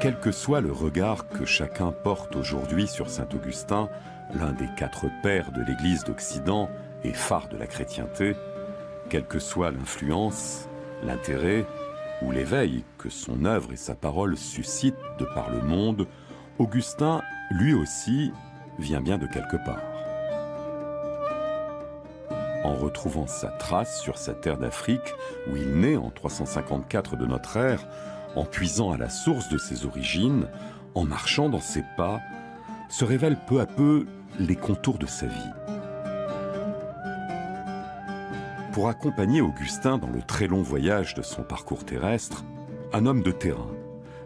Quel que soit le regard que chacun porte aujourd'hui sur saint Augustin, l'un des 4 pères de l'Église d'Occident et phare de la chrétienté, quelle que soit l'influence, l'intérêt ou l'éveil que son œuvre et sa parole suscitent de par le monde, Augustin, lui aussi, vient bien de quelque part. En retrouvant sa trace sur sa terre d'Afrique, où il naît en 354 de notre ère, en puisant à la source de ses origines, en marchant dans ses pas, se révèlent peu à peu les contours de sa vie. Pour accompagner Augustin dans le très long voyage de son parcours terrestre, un homme de terrain,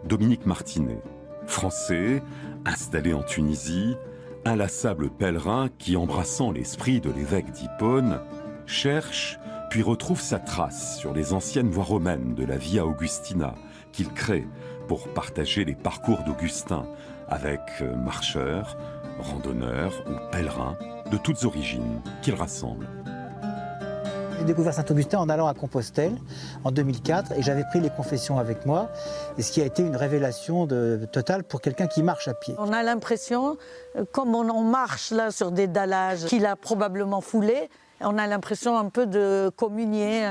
Dominique Martinet, français, installé en Tunisie, inlassable pèlerin qui, embrassant l'esprit de l'évêque d'Hippone, cherche puis retrouve sa trace sur les anciennes voies romaines de la Via Augustina qu'il crée pour partager les parcours d'Augustin avec marcheurs, randonneurs ou pèlerins de toutes origines qu'il rassemble. J'ai découvert Saint-Augustin en allant à Compostelle en 2004 et j'avais pris les confessions avec moi, et ce qui a été une révélation totale pour quelqu'un qui marche à pied. On a l'impression, comme on marche là sur des dallages qu'il a probablement foulés, on a l'impression un peu de communier,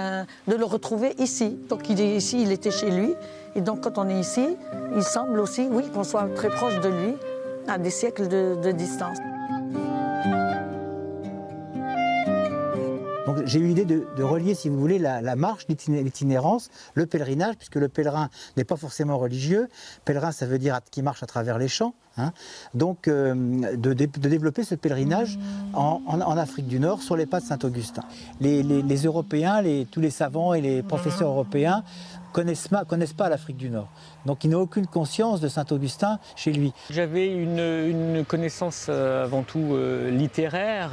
de le retrouver ici. Donc il est ici, il était chez lui, et donc quand on est ici, il semble aussi, oui, qu'on soit très proche de lui, à des siècles de distance. Donc j'ai eu l'idée de relier, si vous voulez, la marche, l'itinérance, le pèlerinage, puisque le pèlerin n'est pas forcément religieux. Pèlerin, ça veut dire qui marche à travers les champs. Hein. Donc de développer ce pèlerinage en Afrique du Nord sur les pas de Saint-Augustin. Les Européens, tous les savants et les professeurs européens connaissent pas l'Afrique du Nord. Donc il n'a aucune conscience de Saint-Augustin chez lui. J'avais une connaissance avant tout littéraire,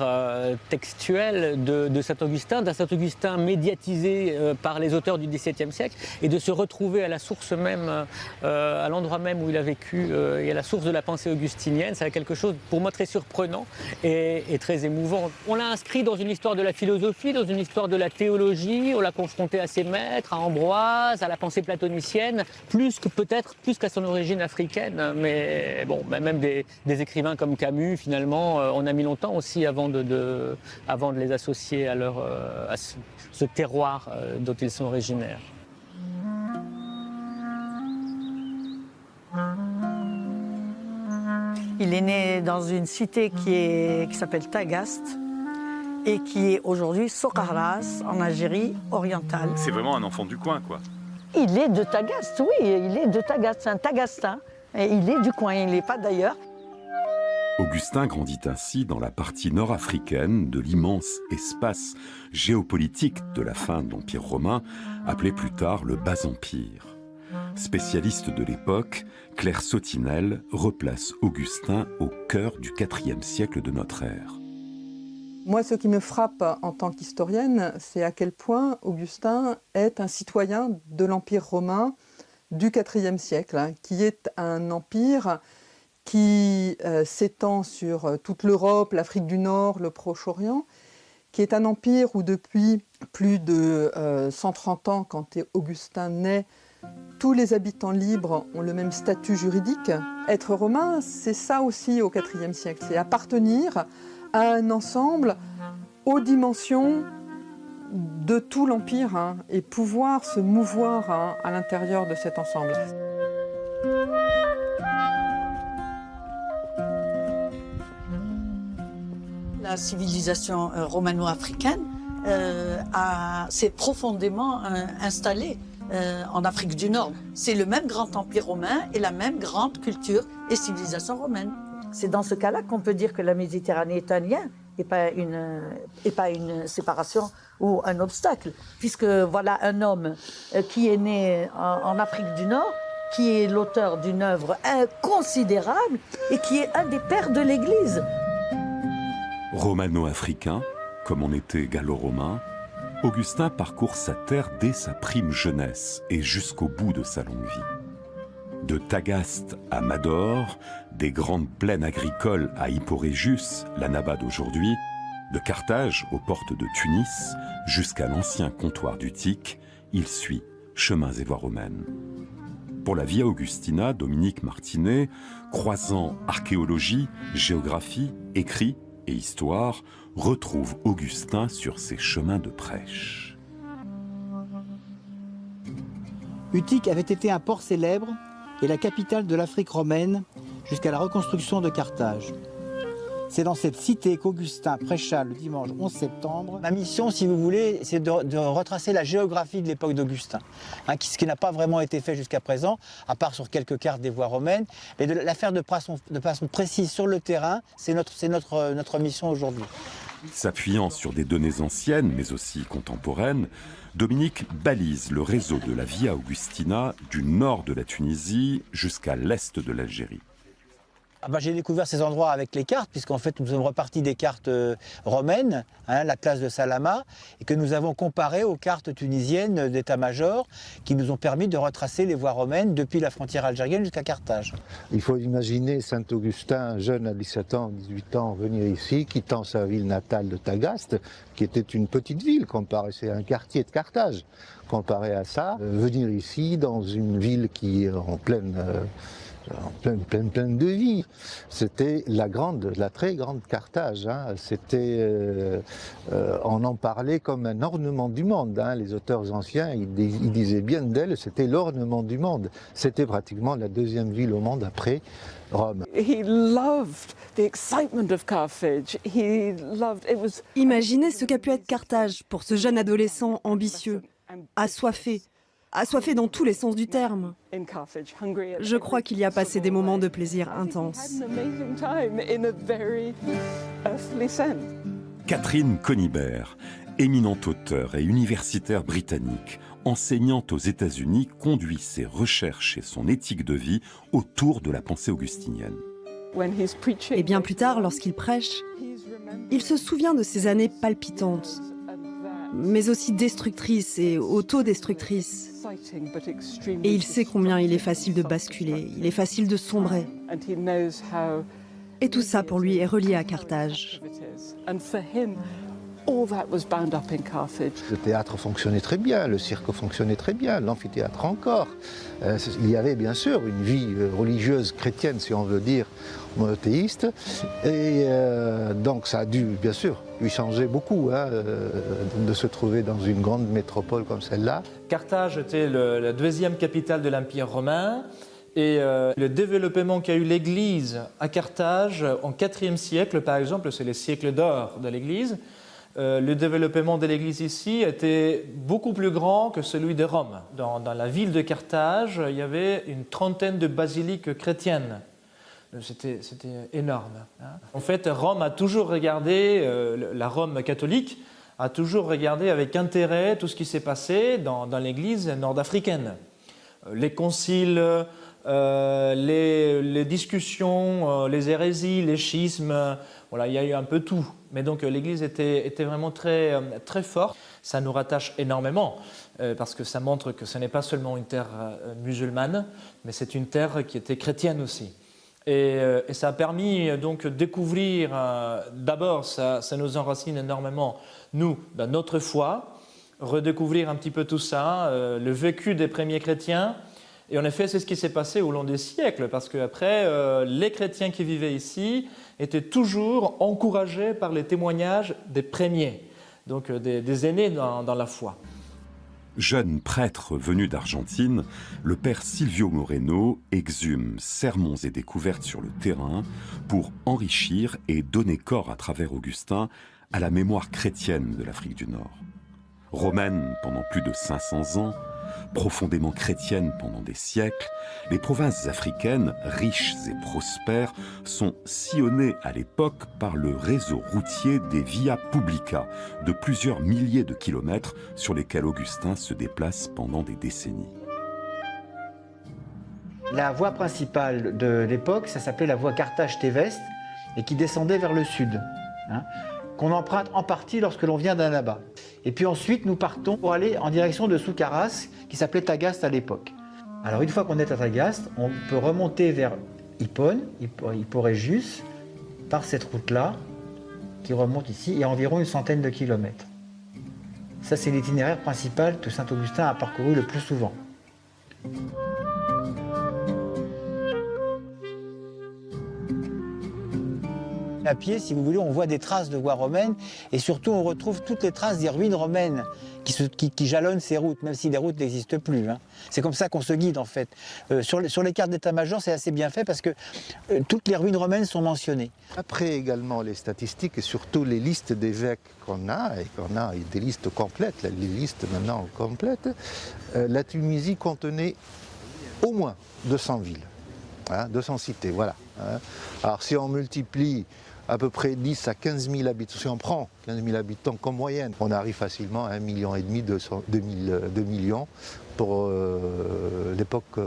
textuelle de Saint-Augustin, d'un Saint-Augustin médiatisé par les auteurs du XVIIe siècle, et de se retrouver à la source même, à l'endroit même où il a vécu, et à la source de la pensée augustinienne. C'est quelque chose pour moi très surprenant et très émouvant. On l'a inscrit dans une histoire de la philosophie, dans une histoire de la théologie, on l'a confronté à ses maîtres, à Ambroise, à la pensée platonicienne, plus qu'à son origine africaine, mais bon, même des écrivains comme Camus, finalement, on a mis longtemps aussi avant de les associer à ce terroir dont ils sont originaires. Il est né dans une cité qui s'appelle Tagaste et qui est aujourd'hui Socarrás, en Algérie orientale. C'est vraiment un enfant du coin, quoi. Il est de Tagaste, oui, il est de Tagaste, c'est un Tagastin. Et il est du coin, il n'est pas d'ailleurs. Augustin grandit ainsi dans la partie nord-africaine de l'immense espace géopolitique de la fin de l'Empire romain, appelé plus tard le Bas-Empire. Spécialiste de l'époque, Claire Sautinel replace Augustin au cœur du IVe siècle de notre ère. Moi, ce qui me frappe en tant qu'historienne, c'est à quel point Augustin est un citoyen de l'Empire romain du IVe siècle, qui est un empire qui s'étend sur toute l'Europe, l'Afrique du Nord, le Proche-Orient, qui est un empire où depuis plus de 130 ans, quand Augustin naît, tous les habitants libres ont le même statut juridique. Être romain, c'est ça aussi au IVe siècle, c'est appartenir à un ensemble aux dimensions de tout l'Empire et pouvoir se mouvoir à l'intérieur de cet ensemble. La civilisation romano-africaine s'est profondément installée en Afrique du Nord. C'est le même grand empire romain et la même grande culture et civilisation romaine. C'est dans ce cas-là qu'on peut dire que la Méditerranée est un lien et pas une séparation ou un obstacle, puisque voilà un homme qui est né en Afrique du Nord, qui est l'auteur d'une œuvre inconsidérable et qui est un des pères de l'Église. Romano-africain, comme on était gallo-romain, Augustin parcourt sa terre dès sa prime jeunesse et jusqu'au bout de sa longue vie. De Tagaste à Mador, des grandes plaines agricoles à Hipporégus, l'Annaba d'aujourd'hui, de Carthage aux portes de Tunis, jusqu'à l'ancien comptoir d'Utique, il suit, chemins et voies romaines. Pour la Via Augustina, Dominique Martinet, croisant archéologie, géographie, écrit et histoire, retrouve Augustin sur ses chemins de prêche. Utique avait été un port célèbre et la capitale de l'Afrique romaine jusqu'à la reconstruction de Carthage. C'est dans cette cité qu'Augustin prêcha le dimanche 11 septembre. Ma mission, si vous voulez, c'est de retracer la géographie de l'époque d'Augustin, ce qui n'a pas vraiment été fait jusqu'à présent, à part sur quelques cartes des voies romaines. Mais de la faire de façon précise sur le terrain, c'est notre mission aujourd'hui. S'appuyant sur des données anciennes, mais aussi contemporaines, Dominique balise le réseau de la Via Augustina du nord de la Tunisie jusqu'à l'est de l'Algérie. J'ai découvert ces endroits avec les cartes, puisqu'en fait nous sommes repartis des cartes romaines, la classe de Salama, et que nous avons comparé aux cartes tunisiennes d'état-major, qui nous ont permis de retracer les voies romaines depuis la frontière algérienne jusqu'à Carthage. Il faut imaginer Saint-Augustin, jeune à 17 ans, 18 ans, venir ici, quittant sa ville natale de Tagaste, qui était une petite ville, c'est un quartier de Carthage. Comparé à ça, venir ici dans une ville qui est en pleine de vie. C'était la très grande Carthage. On en parlait comme un ornement du monde. Les auteurs anciens, ils disaient bien d'elle, c'était l'ornement du monde. C'était pratiquement la deuxième ville au monde après Rome. Imaginez ce qu'a pu être Carthage pour ce jeune adolescent ambitieux, assoiffé dans tous les sens du terme. Je crois qu'il y a passé des moments de plaisir intenses. Catherine Conibert, éminente auteure et universitaire britannique, enseignante aux États-Unis, conduit ses recherches et son éthique de vie autour de la pensée augustinienne. Et bien plus tard, lorsqu'il prêche, il se souvient de ces années palpitantes, mais aussi destructrices et autodestructrices. Et il sait combien il est facile de basculer, il est facile de sombrer. Et tout ça pour lui est relié à Carthage. Le théâtre fonctionnait très bien, le cirque fonctionnait très bien, l'amphithéâtre encore. Il y avait bien sûr une vie religieuse chrétienne, si on veut dire, monothéiste. Et donc ça a dû, bien sûr, lui changer beaucoup de se trouver dans une grande métropole comme celle-là. Carthage était la deuxième capitale de l'Empire romain. Et le développement qu'a eu l'Église à Carthage en IVe siècle, par exemple, c'est les siècles d'or de l'Église. Le développement de l'Église ici était beaucoup plus grand que celui de Rome. Dans la ville de Carthage, il y avait une trentaine de basiliques chrétiennes. C'était énorme. En fait, Rome a toujours regardé, la Rome catholique a toujours regardé avec intérêt tout ce qui s'est passé dans l'Église nord-africaine. Les conciles, les discussions, les hérésies, les schismes, voilà, il y a eu un peu tout. Mais donc l'Église était vraiment très, très forte. Ça nous rattache énormément parce que ça montre que ce n'est pas seulement une terre musulmane, mais c'est une terre qui était chrétienne aussi. Et ça a permis donc de découvrir, d'abord ça nous enracine énormément, nous, dans notre foi, redécouvrir un petit peu tout ça, le vécu des premiers chrétiens. Et en effet, c'est ce qui s'est passé au long des siècles, parce qu'après, les chrétiens qui vivaient ici étaient toujours encouragés par les témoignages des premiers, donc des aînés dans la foi. Jeune prêtre venu d'Argentine, le père Silvio Moreno exhume sermons et découvertes sur le terrain pour enrichir et donner corps à travers Augustin à la mémoire chrétienne de l'Afrique du Nord. Romaine pendant plus de 500 ans, profondément chrétienne pendant des siècles, les provinces africaines, riches et prospères, sont sillonnées à l'époque par le réseau routier des Via Publica, de plusieurs milliers de kilomètres sur lesquels Augustin se déplace pendant des décennies. La voie principale de l'époque, ça s'appelait la voie Carthage-Téveste, et qui descendait vers le sud, qu'on emprunte en partie lorsque l'on vient d'Annaba. Et puis ensuite, nous partons pour aller en direction de Soukaras, qui s'appelait Tagaste à l'époque. Alors une fois qu'on est à Tagaste, on peut remonter vers Hippone, Hipporégius, par cette route-là, qui remonte ici, et environ une centaine de kilomètres. Ça, c'est l'itinéraire principal que Saint-Augustin a parcouru le plus souvent. À pied, si vous voulez, on voit des traces de voies romaines et surtout on retrouve toutes les traces des ruines romaines qui jalonnent ces routes, même si les routes n'existent plus. Hein. C'est comme ça qu'on se guide en fait. Sur les cartes d'état-major, c'est assez bien fait parce que toutes les ruines romaines sont mentionnées. Après également les statistiques et surtout les listes d'évêques qu'on a des listes complètes, les listes maintenant complètes, la Tunisie contenait au moins 200 villes, 200 cités, voilà. Alors si on multiplie à peu près 10 à 15 000 habitants, si on prend 15 000 habitants comme moyenne, on arrive facilement à 1,5 million, 2 millions pour l'époque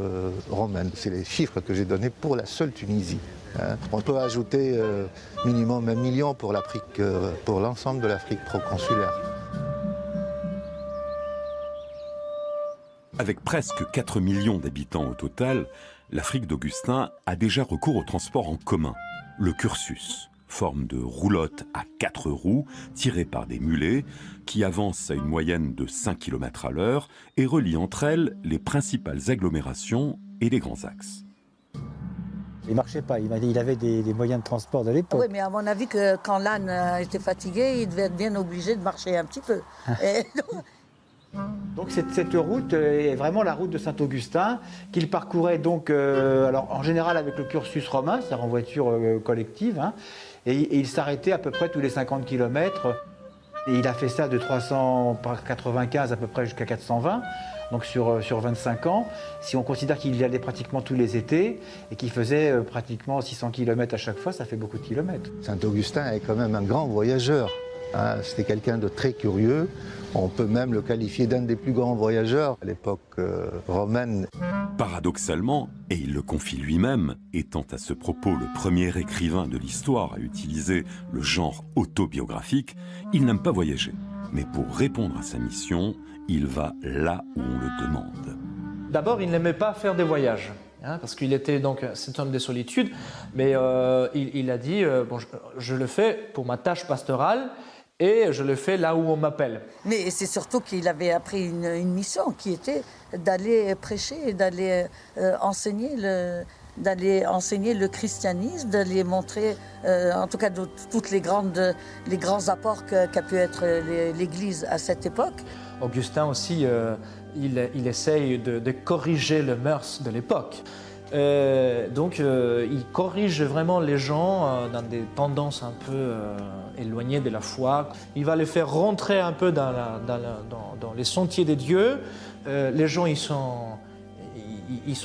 romaine. C'est les chiffres que j'ai donnés pour la seule Tunisie. On peut ajouter minimum 1 million pour l'Afrique, pour l'ensemble de l'Afrique proconsulaire. Avec presque 4 millions d'habitants au total, l'Afrique d'Augustin a déjà recours au transport en commun, le cursus, forme de roulotte à 4 roues tirée par des mulets qui avancent à une moyenne de 5 km à l'heure et relient entre elles les principales agglomérations et les grands axes. Il ne marchait pas, il avait des moyens de transport de l'époque. Oui, mais à mon avis, que quand l'âne était fatigué, il devait être bien obligé de marcher un petit peu. Donc cette route est vraiment la route de Saint-Augustin qu'il parcourait donc alors en général avec le cursus romain, c'est-à-dire en voiture collective, hein, et il s'arrêtait à peu près tous les 50 km. Et il a fait ça de 395 à peu près jusqu'à 420, donc sur 25 ans. Si on considère qu'il y allait pratiquement tous les étés et qu'il faisait pratiquement 600 km à chaque fois, ça fait beaucoup de kilomètres. Saint-Augustin est quand même un grand voyageur. C'était quelqu'un de très curieux. On peut même le qualifier d'un des plus grands voyageurs à l'époque romaine. Paradoxalement, et il le confie lui-même, étant à ce propos le premier écrivain de l'histoire à utiliser le genre autobiographique, il n'aime pas voyager. Mais pour répondre à sa mission, il va là où on le demande. D'abord, il n'aimait pas faire des voyages. Parce qu'il était donc cet homme des solitudes, mais il a dit bon, je le fais pour ma tâche pastorale et je le fais là où on m'appelle. Mais c'est surtout qu'il avait appris une mission qui était d'aller prêcher, d'aller enseigner le christianisme, d'aller montrer, en tout cas, toutes les grands apports qu'a pu être l'Église à cette époque. Augustin aussi, il essaye de corriger le mœurs de l'époque. Donc il corrige vraiment les gens dans des tendances un peu éloignées de la foi. Il va les faire rentrer un peu dans les sentiers des dieux. Les gens, ils sont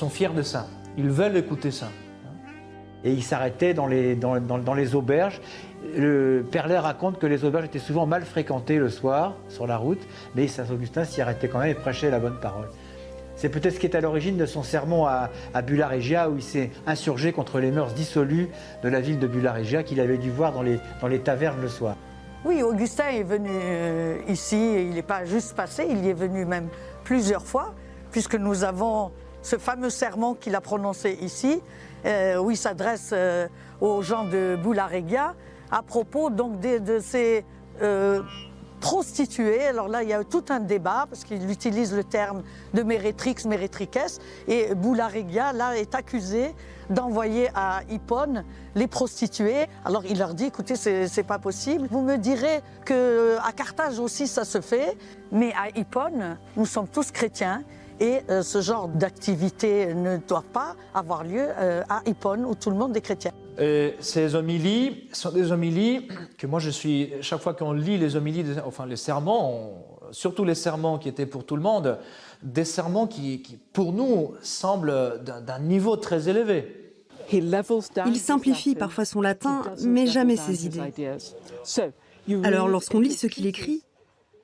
fiers de ça. Ils veulent écouter ça. Et il s'arrêtait dans les auberges. Le Perlet raconte que les auberges étaient souvent mal fréquentées le soir sur la route, mais Saint-Augustin s'y arrêtait quand même et prêchait la bonne parole. C'est peut-être ce qui est à l'origine de son sermon à Bulla Regia, où il s'est insurgé contre les mœurs dissolues de la ville de Bulla Regia qu'il avait dû voir dans les tavernes le soir. Oui, Augustin est venu ici, il n'est pas juste passé, il y est venu même plusieurs fois, puisque nous avons ce fameux sermon qu'il a prononcé ici, où il s'adresse aux gens de Bulla Regia, à propos donc de ces prostituées. Alors là, il y a tout un débat, parce qu'il utilise le terme de mérétrix, mérétriques, et Bulla Regia, là, est accusé d'envoyer à Hippone les prostituées. Alors il leur dit, écoutez, c'est pas possible. Vous me direz qu'à Carthage aussi ça se fait, mais à Hippone, nous sommes tous chrétiens, et ce genre d'activité ne doit pas avoir lieu à Hippone, où tout le monde est chrétien. Ces homélies sont des homélies que moi chaque fois qu'on lit les homélies, enfin les sermons, surtout les sermons qui étaient pour tout le monde, des sermons qui pour nous semblent d'un niveau très élevé. Il simplifie parfois son latin, mais jamais ses idées. Alors lorsqu'on lit ce qu'il écrit,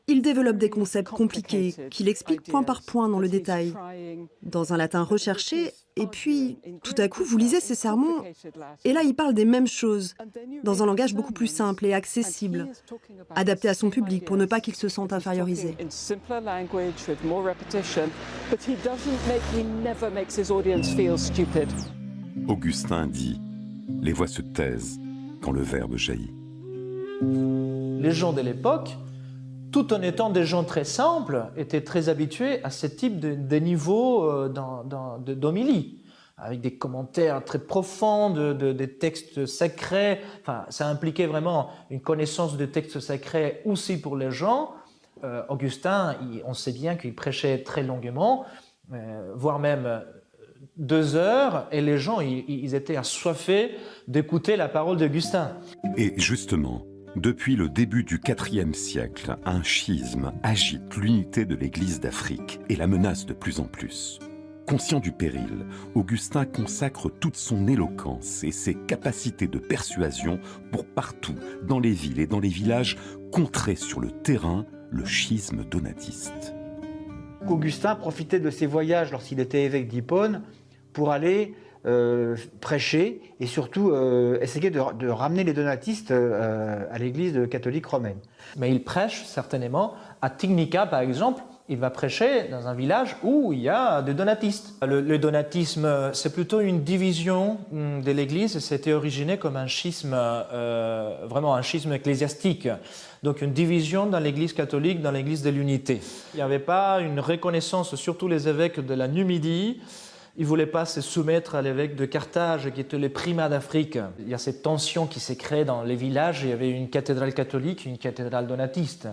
il développe des concepts compliqués qu'il explique point par point dans le détail, dans un latin recherché, et puis tout à coup vous lisez ses sermons, et là il parle des mêmes choses, dans un langage beaucoup plus simple et accessible, adapté à son public pour ne pas qu'il se sente infériorisé. Augustin dit « Les voix se taisent quand le verbe jaillit ». Les gens de l'époque tout en étant des gens très simples, étaient très habitués à ce type de niveau d'homélie, avec des commentaires très profonds, des textes sacrés. Enfin, ça impliquait vraiment une connaissance des textes sacrés aussi pour les gens. Augustin, on sait bien qu'il prêchait très longuement, voire même 2 heures, et les gens, ils étaient assoiffés d'écouter la parole d'Augustin. Et justement, depuis le début du IVe siècle, un schisme agite l'unité de l'Église d'Afrique et la menace de plus en plus. Conscient du péril, Augustin consacre toute son éloquence et ses capacités de persuasion pour partout, dans les villes et dans les villages, contrer sur le terrain le schisme donatiste. Augustin profitait de ses voyages lorsqu'il était évêque d'Hippone pour aller prêcher et surtout essayer de ramener les donatistes à l'église catholique romaine. Mais il prêche certainement à Tignica, par exemple. Il va prêcher dans un village où il y a des donatistes. Le donatisme, c'est plutôt une division de l'Église. C'était originé comme un schisme, vraiment un schisme ecclésiastique. Donc une division dans l'Église catholique, dans l'Église de l'unité. Il n'y avait pas une reconnaissance, surtout les évêques de la Numidie. Ils ne voulaient pas se soumettre à l'évêque de Carthage, qui était le primat d'Afrique. Il y a cette tension qui s'est créée dans les villages. Il y avait une cathédrale catholique, une cathédrale donatiste.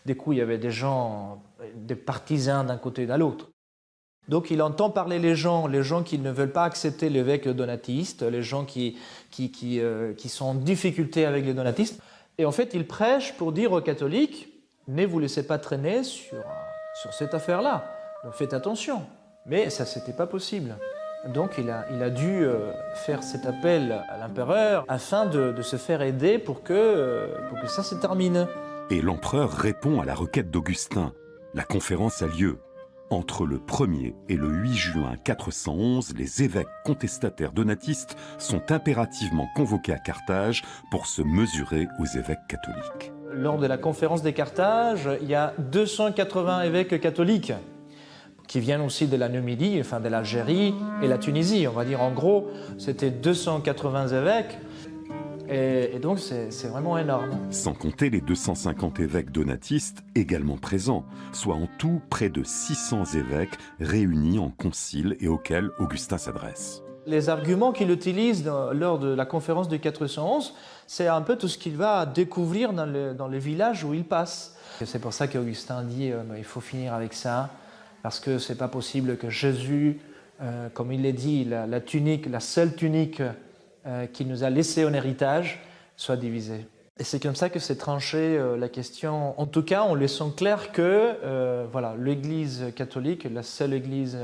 Du coup, il y avait des gens, des partisans d'un côté et de l'autre. Donc il entend parler les gens qui ne veulent pas accepter l'évêque donatiste, les gens qui sont en difficulté avec les donatistes. Et en fait, il prêche pour dire aux catholiques, ne vous laissez pas traîner sur cette affaire-là. Donc faites attention. Mais ça, c'était pas possible. Donc il a dû faire cet appel à l'empereur afin de se faire aider pour que ça se termine. Et l'empereur répond à la requête d'Augustin. La conférence a lieu. Entre le 1er et le 8 juin 411, les évêques contestataires donatistes sont impérativement convoqués à Carthage pour se mesurer aux évêques catholiques. Lors de la conférence de Carthage, il y a 280 évêques catholiques qui viennent aussi de la Numidie, enfin de l'Algérie et la Tunisie. On va dire en gros, c'était 280 évêques. Et donc c'est vraiment énorme. Sans compter les 250 évêques donatistes également présents, soit en tout près de 600 évêques réunis en concile et auxquels Augustin s'adresse. Les arguments qu'il utilise lors de la conférence de 411, c'est un peu tout ce qu'il va découvrir dans les villages où il passe. C'est pour ça qu'Augustin dit il faut finir avec ça, parce que c'est pas possible que Jésus, comme il l'a dit, la tunique, la seule tunique qu'il nous a laissée en héritage, soit divisée. Et c'est comme ça que s'est tranchée la question, en tout cas en laissant clair que l'Église catholique est la seule Église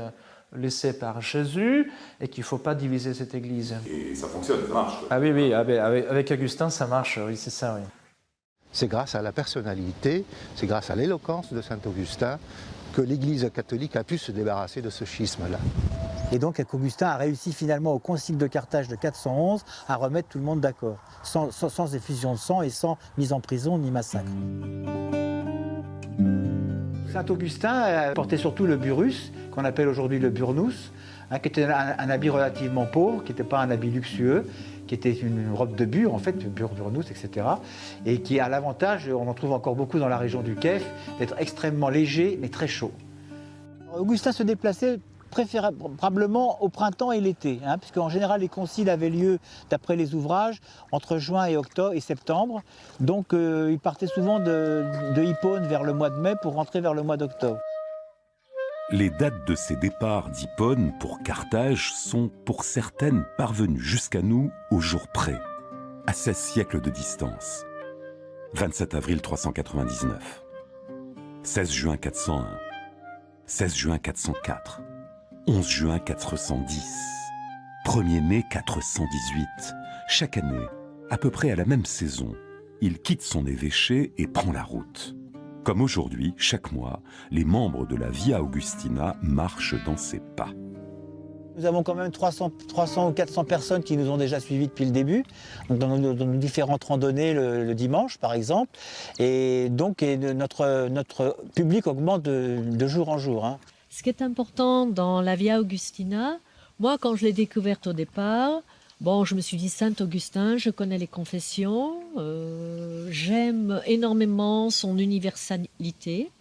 laissée par Jésus et qu'il ne faut pas diviser cette Église. Et ça fonctionne, ça marche. Ah oui, avec Augustin ça marche, oui, c'est ça, oui. C'est grâce à la personnalité, c'est grâce à l'éloquence de saint Augustin que l'Église catholique a pu se débarrasser de ce schisme-là. Et donc Augustin a réussi finalement au concile de Carthage de 411 à remettre tout le monde d'accord, sans effusion de sang et sans mise en prison ni massacre. Saint Augustin portait surtout le burrus, qu'on appelle aujourd'hui le burnous, qui était un habit relativement pauvre, qui n'était pas un habit luxueux, qui était une robe de bure, en fait, burnous, etc. Et qui a l'avantage, on en trouve encore beaucoup dans la région du Kef, d'être extrêmement léger, mais très chaud. Augustin se déplaçait préférablement au printemps et l'été, puisqu'en général les conciles avaient lieu, d'après les ouvrages, entre juin et septembre. Donc il partait souvent de Hippone vers le mois de mai pour rentrer vers le mois d'octobre. Les dates de ces départs d'Hippone pour Carthage sont pour certaines parvenues jusqu'à nous au jour près, à 16 siècles de distance. 27 avril 399, 16 juin 401, 16 juin 404, 11 juin 410, 1er mai 418. Chaque année, à peu près à la même saison, il quitte son évêché et prend la route. Comme aujourd'hui, chaque mois, les membres de la Via Augustina marchent dans ses pas. Nous avons quand même 300 ou 400 personnes qui nous ont déjà suivis depuis le début, dans nos différentes randonnées le dimanche par exemple. Et donc notre public augmente de jour en jour. Ce qui est important dans la Via Augustina, moi quand je l'ai découverte au départ, Bon, je me suis dit, Saint-Augustin, je connais les confessions, j'aime énormément son universalité.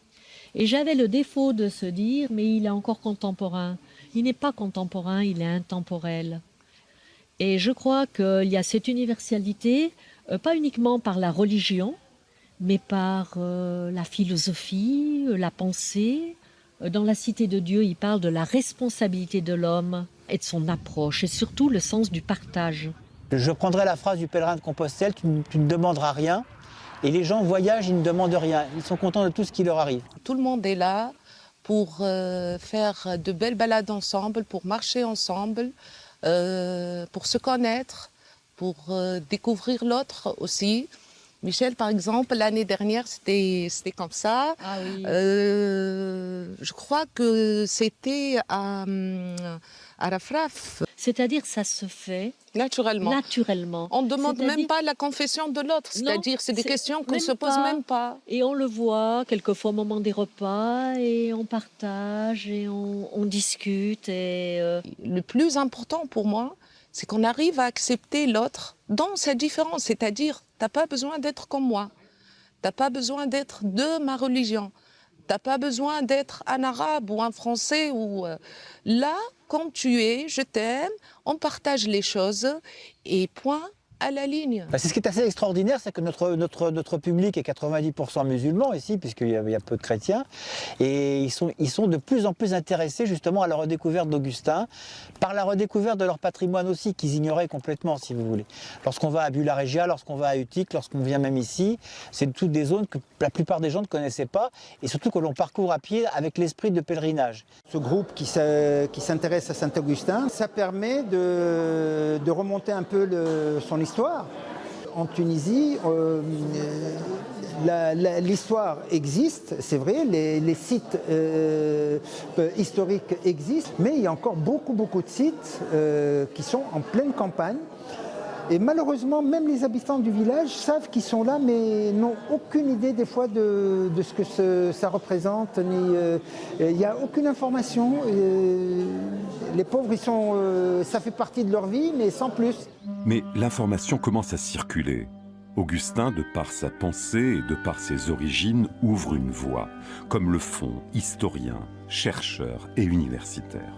Et j'avais le défaut de se dire, mais il est encore contemporain. Il n'est pas contemporain, il est intemporel. Et je crois qu'il y a cette universalité, pas uniquement par la religion, mais par la philosophie, la pensée. Dans la Cité de Dieu, il parle de la responsabilité de l'homme et de son approche, et surtout le sens du partage. Je prendrai la phrase du pèlerin de Compostelle, tu ne demanderas rien. Et les gens voyagent, ils ne demandent rien. Ils sont contents de tout ce qui leur arrive. Tout le monde est là pour faire de belles balades ensemble, pour marcher ensemble, pour se connaître, pour découvrir l'autre aussi. Michel, par exemple, l'année dernière, c'était comme ça. Ah oui. Je crois que c'était à Rafraf. C'est-à-dire ça se fait naturellement. On ne demande même pas la confession de l'autre. C'est-à-dire c'est des questions qu'on ne se pose même pas. Et on le voit quelquefois au moment des repas et on partage et on discute. Et Le plus important pour moi, c'est qu'on arrive à accepter l'autre dans sa différence. C'est-à-dire, tu n'as pas besoin d'être comme moi. Tu n'as pas besoin d'être de ma religion. Tu n'as pas besoin d'être un arabe ou un français. Là, comme tu es, je t'aime, on partage les choses et point à la ligne. C'est ce qui est assez extraordinaire, c'est que notre public est 90% musulman ici, puisqu'il y a peu de chrétiens, et ils sont de plus en plus intéressés justement à la redécouverte d'Augustin, par la redécouverte de leur patrimoine aussi, qu'ils ignoraient complètement, si vous voulez. Lorsqu'on va à Bulla Regia, lorsqu'on va à Utique, lorsqu'on vient même ici, c'est toutes des zones que la plupart des gens ne connaissaient pas, et surtout que l'on parcourt à pied avec l'esprit de pèlerinage. Ce groupe qui s'intéresse à Saint-Augustin, ça permet de remonter un peu son histoire. En Tunisie, l'histoire existe, c'est vrai, les sites historiques existent, mais il y a encore beaucoup de sites qui sont en pleine campagne. Et malheureusement, même les habitants du village savent qu'ils sont là, mais n'ont aucune idée des fois de ce que ça représente. Il n'y a aucune information. Les pauvres, ça fait partie de leur vie, mais sans plus. Mais l'information commence à circuler. Augustin, de par sa pensée et de par ses origines, ouvre une voie, comme le font historiens, chercheurs et universitaires.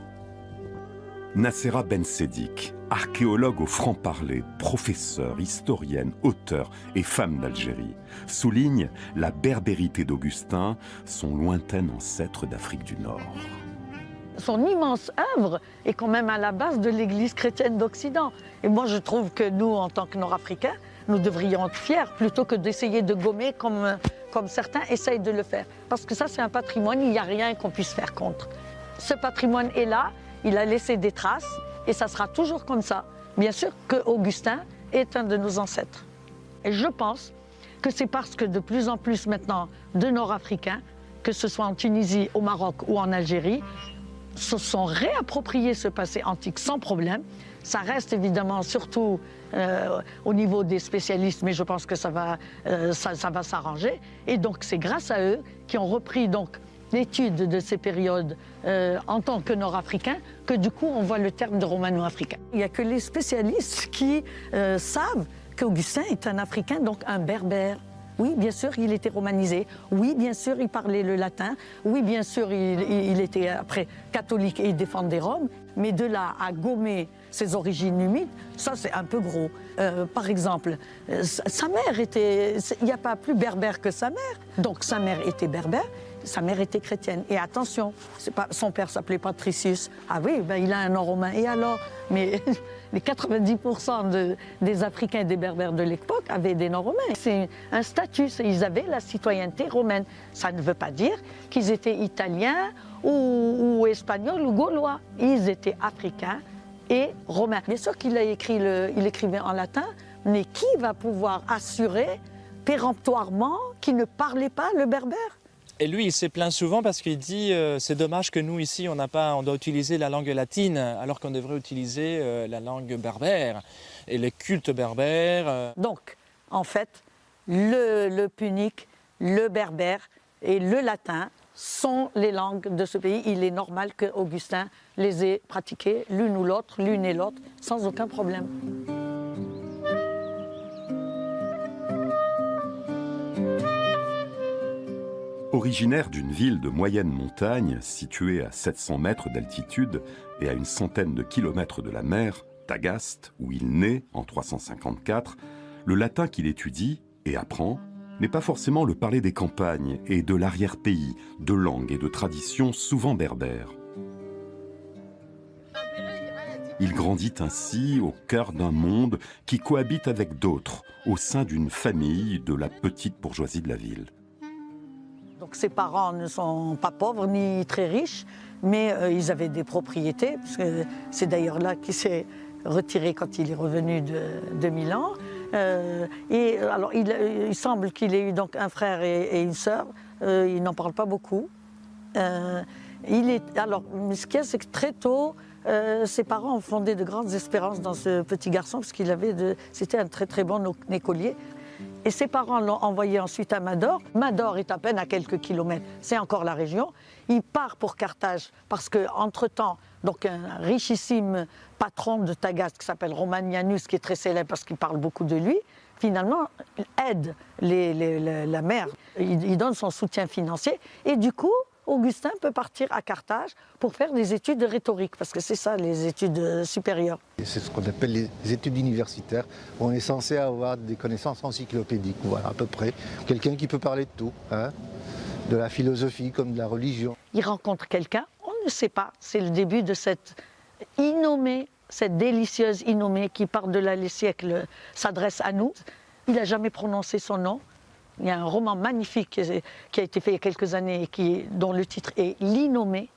Nassera Ben-Sédik, archéologue au franc-parler, professeure, historienne, auteure et femme d'Algérie, souligne la berbérité d'Augustin, son lointain ancêtre d'Afrique du Nord. Son immense œuvre est quand même à la base de l'Église chrétienne d'Occident. Et moi, je trouve que nous, en tant que Nord-Africains, nous devrions être fiers plutôt que d'essayer de gommer comme certains essayent de le faire. Parce que ça, c'est un patrimoine, il n'y a rien qu'on puisse faire contre. Ce patrimoine est là, il a laissé des traces et ça sera toujours comme ça. Bien sûr qu'Augustin est un de nos ancêtres. Et je pense que c'est parce que de plus en plus maintenant de Nord-Africains, que ce soit en Tunisie, au Maroc ou en Algérie, se sont réappropriés ce passé antique sans problème. Ça reste évidemment surtout au niveau des spécialistes, mais je pense que ça va s'arranger. Et donc c'est grâce à eux qui ont repris donc l'étude de ces périodes en tant que Nord-Africains que du coup on voit le terme de romano-africain. Il n'y a que les spécialistes qui savent qu'Augustin est un Africain, donc un berbère. Oui, bien sûr, il était romanisé. Oui, bien sûr, il parlait le latin. Oui, bien sûr, il était après catholique et il défendait Rome. Mais de là à gommer ses origines numides, ça c'est un peu gros. Par exemple, sa mère était... Il n'y a pas plus berbère que sa mère. Donc sa mère était berbère, sa mère était chrétienne. Et attention, son père s'appelait Patricius. Ah oui, ben, il a un nom romain. Et alors? Mais les 90% des Africains et des Berbères de l'époque avaient des noms romains. C'est un statut, ils avaient la citoyenneté romaine. Ça ne veut pas dire qu'ils étaient italiens ou espagnols ou gaulois. Ils étaient africains et romains. Bien sûr qu'il il écrivait en latin, mais qui va pouvoir assurer péremptoirement qu'il ne parlait pas le berbère? Et lui, il s'est plaint souvent parce qu'il dit c'est dommage que nous, ici, on doit utiliser la langue latine alors qu'on devrait utiliser la langue berbère et les cultes berbères. Donc, en fait, le punique, le berbère et le latin sont les langues de ce pays. Il est normal qu'Augustin les ait pratiquées l'une ou l'autre, l'une et l'autre, sans aucun problème. Originaire d'une ville de moyenne montagne située à 700 mètres d'altitude et à une centaine de kilomètres de la mer, Tagaste, où il naît en 354, le latin qu'il étudie et apprend n'est pas forcément le parler des campagnes et de l'arrière-pays, de langues et de traditions souvent berbères. Il grandit ainsi au cœur d'un monde qui cohabite avec d'autres, au sein d'une famille de la petite bourgeoisie de la ville. Donc ses parents ne sont pas pauvres ni très riches, mais ils avaient des propriétés, parce que c'est d'ailleurs là qu'il s'est retiré quand il est revenu de Milan. Et alors il semble qu'il ait eu donc un frère et une sœur. Il n'en parle pas beaucoup. Alors, ce qu'il y a, c'est que très tôt, ses parents ont fondé de grandes espérances dans ce petit garçon, parce c'était un très très bon écolier. Et ses parents l'ont envoyé ensuite à Mador. Mador est à peine à quelques kilomètres, c'est encore la région. Il part pour Carthage parce qu'entre-temps, donc un richissime patron de Tagaste qui s'appelle Romanianus, qui est très célèbre parce qu'il parle beaucoup de lui, finalement aide la mère. Il donne son soutien financier et du coup, Augustin peut partir à Carthage pour faire des études de rhétorique, parce que c'est ça, les études supérieures. C'est ce qu'on appelle les études universitaires, où on est censé avoir des connaissances encyclopédiques, voilà, à peu près. Quelqu'un qui peut parler de tout, hein, de la philosophie comme de la religion. Il rencontre quelqu'un, on ne sait pas, c'est le début de cette innommée, cette délicieuse innommée qui par-delà les siècles s'adresse à nous. Il n'a jamais prononcé son nom. Il y a un roman magnifique qui a été fait il y a quelques années et dont le titre est L'Innommé.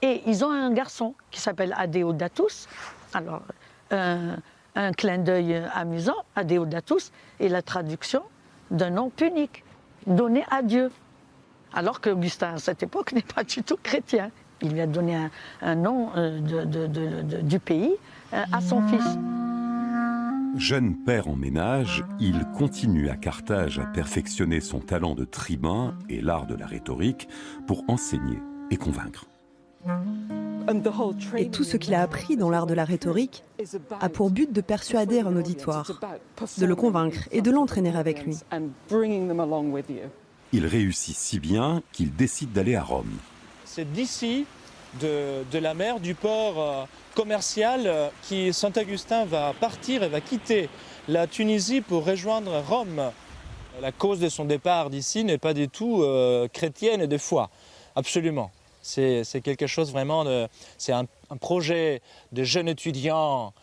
Et ils ont un garçon qui s'appelle Adeodatus. Alors, un clin d'œil amusant, Adeodatus, est la traduction d'un nom punique, donné à Dieu. Alors qu'Augustin, à cette époque, n'est pas du tout chrétien. Il lui a donné un nom du pays à son fils. Jeune père en ménage, il continue à Carthage à perfectionner son talent de tribun et l'art de la rhétorique pour enseigner et convaincre. Et tout ce qu'il a appris dans l'art de la rhétorique a pour but de persuader un auditoire, de le convaincre et de l'entraîner avec lui. Il réussit si bien qu'il décide d'aller à Rome. C'est d'ici, de la mer, du port commercial, qui Saint-Augustin va partir et va quitter la Tunisie pour rejoindre Rome. La cause de son départ d'ici n'est pas du tout chrétienne et de foi, absolument. C'est quelque chose vraiment c'est un projet de jeune étudiant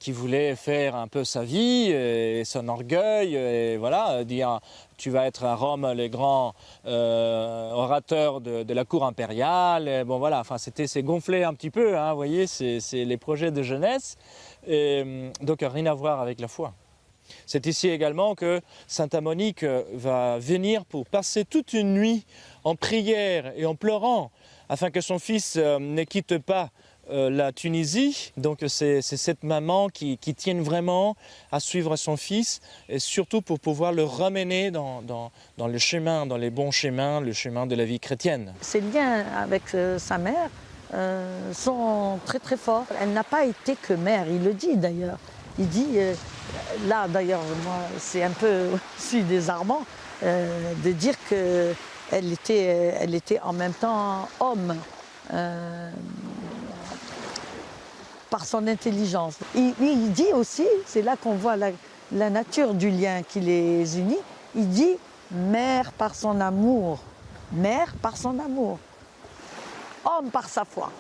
qui voulait faire un peu sa vie et son orgueil, et voilà, dire tu vas être à Rome les grands orateurs de la cour impériale. Et bon voilà, enfin c'est gonflé un petit peu, hein, vous voyez, c'est les projets de jeunesse, et donc rien à voir avec la foi. C'est ici également que Sainte Monique va venir pour passer toute une nuit en prière et en pleurant afin que son fils ne quitte pas la Tunisie. Donc c'est cette maman qui tienne vraiment à suivre son fils, et surtout pour pouvoir le ramener dans le chemin, dans les bons chemins, le chemin de la vie chrétienne. Ses liens avec sa mère sont très très forts. Elle n'a pas été que mère, il le dit d'ailleurs. Il dit, là d'ailleurs, moi c'est un peu aussi désarmant de dire qu'elle était en même temps homme. Par son intelligence. Il dit aussi, c'est là qu'on voit la nature du lien qui les unit, il dit mère par son amour, mère par son amour, homme par sa foi.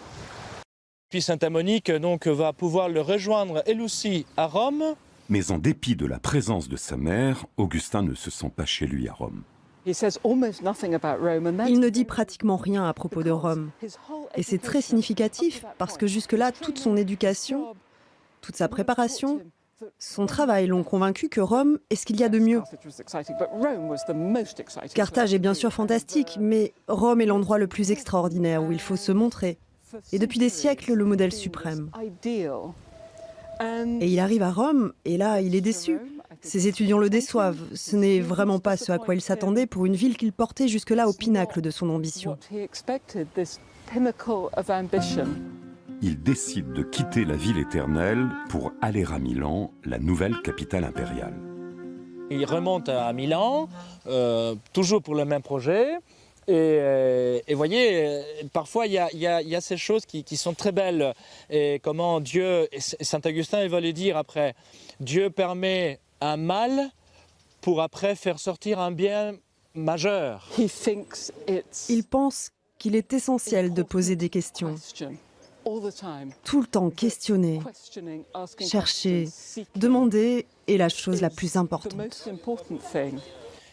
Puis Sainte Monique donc va pouvoir le rejoindre elle aussi à Rome. Mais en dépit de la présence de sa mère, Augustin ne se sent pas chez lui à Rome. Il ne dit pratiquement rien à propos de Rome. Et c'est très significatif parce que jusque-là, toute son éducation, toute sa préparation, son travail l'ont convaincu que Rome est ce qu'il y a de mieux. Carthage est bien sûr fantastique, mais Rome est l'endroit le plus extraordinaire où il faut se montrer. Et depuis des siècles, le modèle suprême. Et il arrive à Rome, et là, il est déçu. Ses étudiants le déçoivent. Ce n'est vraiment pas ce à quoi il s'attendait pour une ville qu'il portait jusque-là au pinacle de son ambition. Il décide de quitter la ville éternelle pour aller à Milan, la nouvelle capitale impériale. Il remonte à Milan, toujours pour le même projet. Et voyez, parfois il y a ces choses qui sont très belles. Et comment Dieu, Saint Augustin il va le dire après, Dieu permet un mal pour après faire sortir un bien majeur. Il pense qu'il est essentiel de poser des questions. Tout le temps questionner, chercher, demander est la chose la plus importante.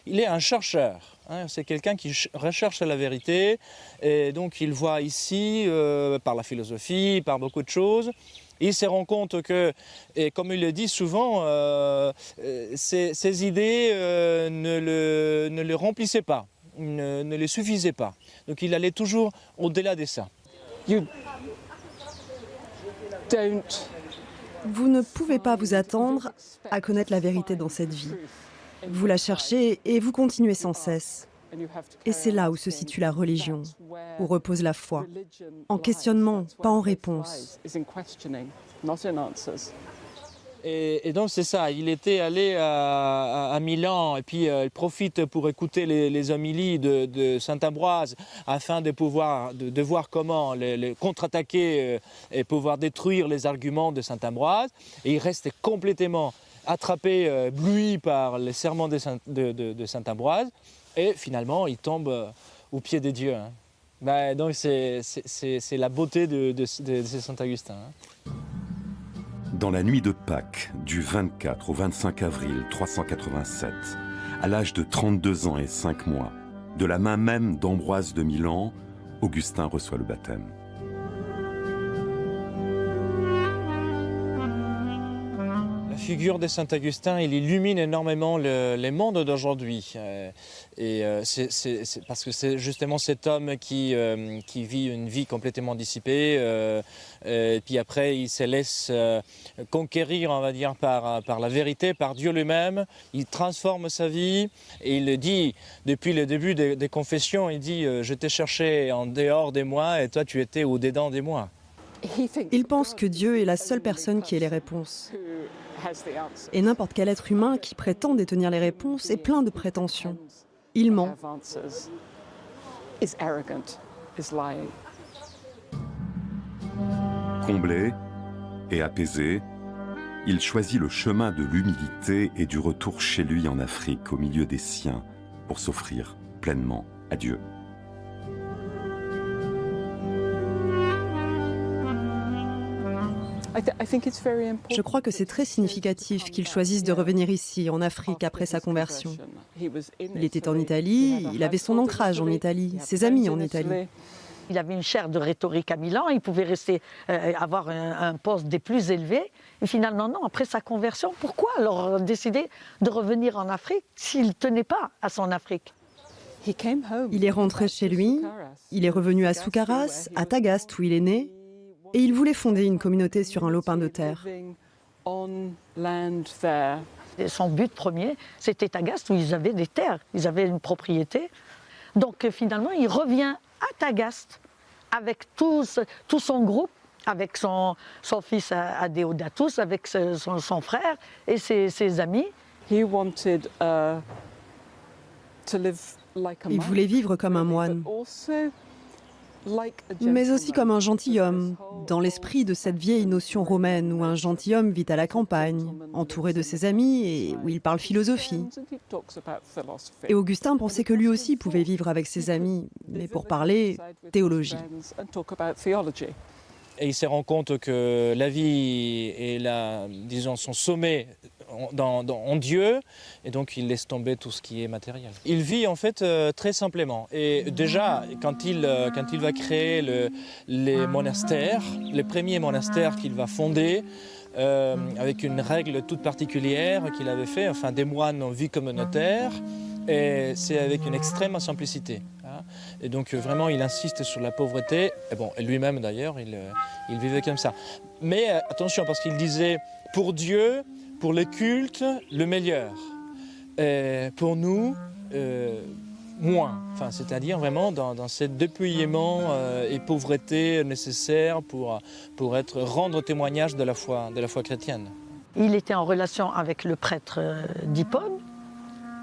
Il est un chercheur, hein, c'est quelqu'un qui recherche la vérité et donc il voit ici, par la philosophie, par beaucoup de choses, il se rend compte que, et comme il le dit souvent, ces idées ne le remplissaient pas, ne les suffisaient pas. Donc il allait toujours au-delà de ça. Vous ne pouvez pas vous attendre à connaître la vérité dans cette vie. Vous la cherchez et vous continuez sans cesse. Et c'est là où se situe la religion, où repose la foi. En questionnement, pas en réponse. Et donc c'est ça, il était allé à Milan et puis il profite pour écouter les homélies de saint Ambroise afin de pouvoir de voir comment les contre-attaquer et pouvoir détruire les arguments de saint Ambroise. Et il reste complètement attrapé, ébloui par les sermons de saint Ambroise et finalement il tombe aux pieds des dieux. Hein. Donc c'est la beauté de saint Augustin. Hein. Dans la nuit de Pâques, du 24 au 25 avril 387, à l'âge de 32 ans et 5 mois, de la main même d'Ambroise de Milan, Augustin reçoit le baptême. La figure de saint Augustin, il illumine énormément les mondes d'aujourd'hui. Parce que c'est justement cet homme qui vit une vie complètement dissipée. Et puis après, il se laisse conquérir, on va dire, par la vérité, par Dieu lui-même. Il transforme sa vie et il le dit depuis le début des confessions. Il dit « Je t'ai cherché en dehors des moi et toi tu étais au-dedans des moi ». Il pense que Dieu est la seule personne qui ait les réponses. Et n'importe quel être humain qui prétend détenir les réponses est plein de prétentions. Il ment. Comblé et apaisé, il choisit le chemin de l'humilité et du retour chez lui en Afrique, au milieu des siens, pour s'offrir pleinement à Dieu. Je crois que c'est très significatif qu'il choisisse de revenir ici, en Afrique, après sa conversion. Il était en Italie, il avait son ancrage en Italie, ses amis en Italie. Il avait une chaire de rhétorique à Milan, il pouvait rester, avoir un poste des plus élevés. Et finalement, non, après sa conversion, pourquoi alors décider de revenir en Afrique s'il ne tenait pas à son Afrique? Il est rentré chez lui, il est revenu à Soukaras, à Tagaste où il est né, et il voulait fonder une communauté sur un lopin de terre. Et son but premier, c'était Tagaste où ils avaient des terres, ils avaient une propriété. Donc finalement, il revient à Tagaste avec tout son groupe, avec son fils Adéodatus, avec son frère et ses amis. Il voulait vivre comme un moine, mais aussi comme un gentilhomme, dans l'esprit de cette vieille notion romaine où un gentilhomme vit à la campagne, entouré de ses amis et où il parle philosophie. Et Augustin pensait que lui aussi pouvait vivre avec ses amis, mais pour parler théologie. Et il se rend compte que la vie est son sommet en Dieu, et donc il laisse tomber tout ce qui est matériel. Il vit en fait très simplement. Et déjà, quand il va créer les monastères, les premiers monastères qu'il va fonder, avec une règle toute particulière qu'il avait fait, enfin des moines en vie communautaire, et c'est avec une extrême simplicité. Et donc vraiment il insiste sur la pauvreté, et lui-même d'ailleurs il vivait comme ça. Mais attention, parce qu'il disait pour Dieu, pour les cultes, le meilleur. Pour nous, moins. Enfin, c'est-à-dire vraiment dans ce dépouillement et pauvreté nécessaire pour rendre témoignage de la foi chrétienne. Il était en relation avec le prêtre d'Hippone,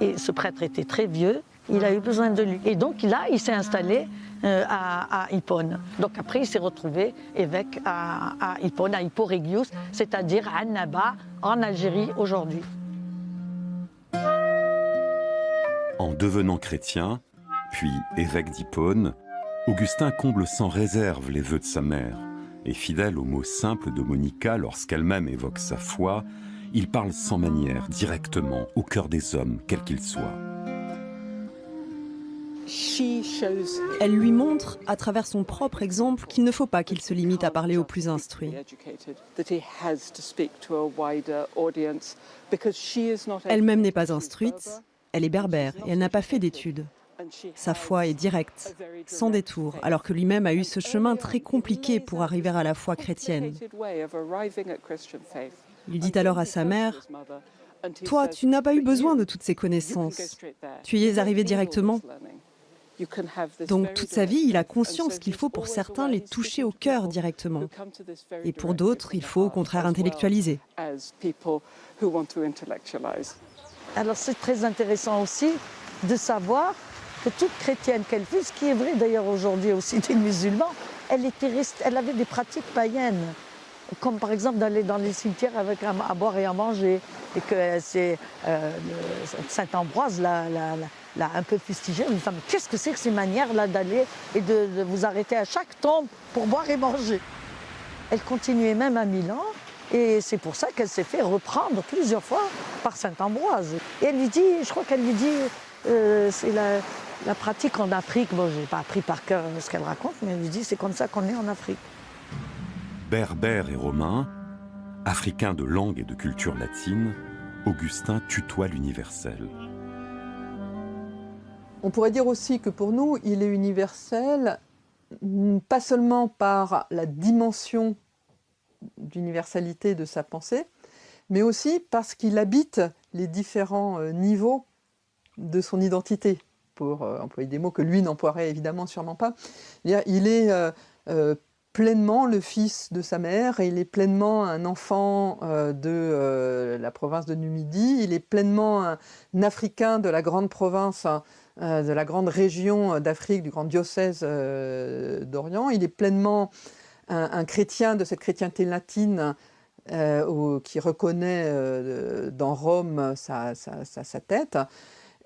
et ce prêtre était très vieux, il a eu besoin de lui. Et donc là, il s'est installé à Hippone. Donc après, il s'est retrouvé évêque à Hippone, à Hippo Regius, c'est-à-dire à Annaba, en Algérie aujourd'hui. En devenant chrétien, puis évêque d'Hippone, Augustin comble sans réserve les vœux de sa mère. Et fidèle aux mots simples de Monica lorsqu'elle-même évoque sa foi, il parle sans manière, directement, au cœur des hommes, quels qu'ils soient. Elle lui montre, à travers son propre exemple, qu'il ne faut pas qu'il se limite à parler aux plus instruits. Elle-même n'est pas instruite, elle est berbère et elle n'a pas fait d'études. Sa foi est directe, sans détour, alors que lui-même a eu ce chemin très compliqué pour arriver à la foi chrétienne. Il dit alors à sa mère, « Toi, tu n'as pas eu besoin de toutes ces connaissances. Tu y es arrivé directement. » Donc toute sa vie, il a conscience qu'il faut pour certains les toucher au cœur directement. Et pour d'autres, il faut au contraire intellectualiser. Alors c'est très intéressant aussi de savoir que toute chrétienne qu'elle fût, ce qui est vrai d'ailleurs aujourd'hui aussi des musulmans, elle avait des pratiques païennes. Comme par exemple d'aller dans les cimetières avec à boire et à manger. Et que c'est Saint Ambroise l'a un peu fustigé. Il me dit, mais qu'est-ce que c'est que ces manières-là d'aller et de vous arrêter à chaque tombe pour boire et manger? Elle continuait même à Milan. Et c'est pour ça qu'elle s'est fait reprendre plusieurs fois par Saint Ambroise. Et elle lui dit, je crois qu'elle lui dit, c'est la pratique en Afrique. Bon, je n'ai pas appris par cœur ce qu'elle raconte, mais elle lui dit, c'est comme ça qu'on est en Afrique. Berbère et romain, africain de langue et de culture latine, Augustin tutoie l'universel. On pourrait dire aussi que pour nous, il est universel, pas seulement par la dimension d'universalité de sa pensée, mais aussi parce qu'il habite les différents niveaux de son identité, pour employer des mots que lui n'emploierait évidemment sûrement pas. Il est pleinement le fils de sa mère, et il est pleinement un enfant de la province de Numidie, il est pleinement un Africain de la grande province, de la grande région d'Afrique, du grand diocèse d'Orient, il est pleinement un chrétien de cette chrétienté latine qui reconnaît dans Rome sa tête,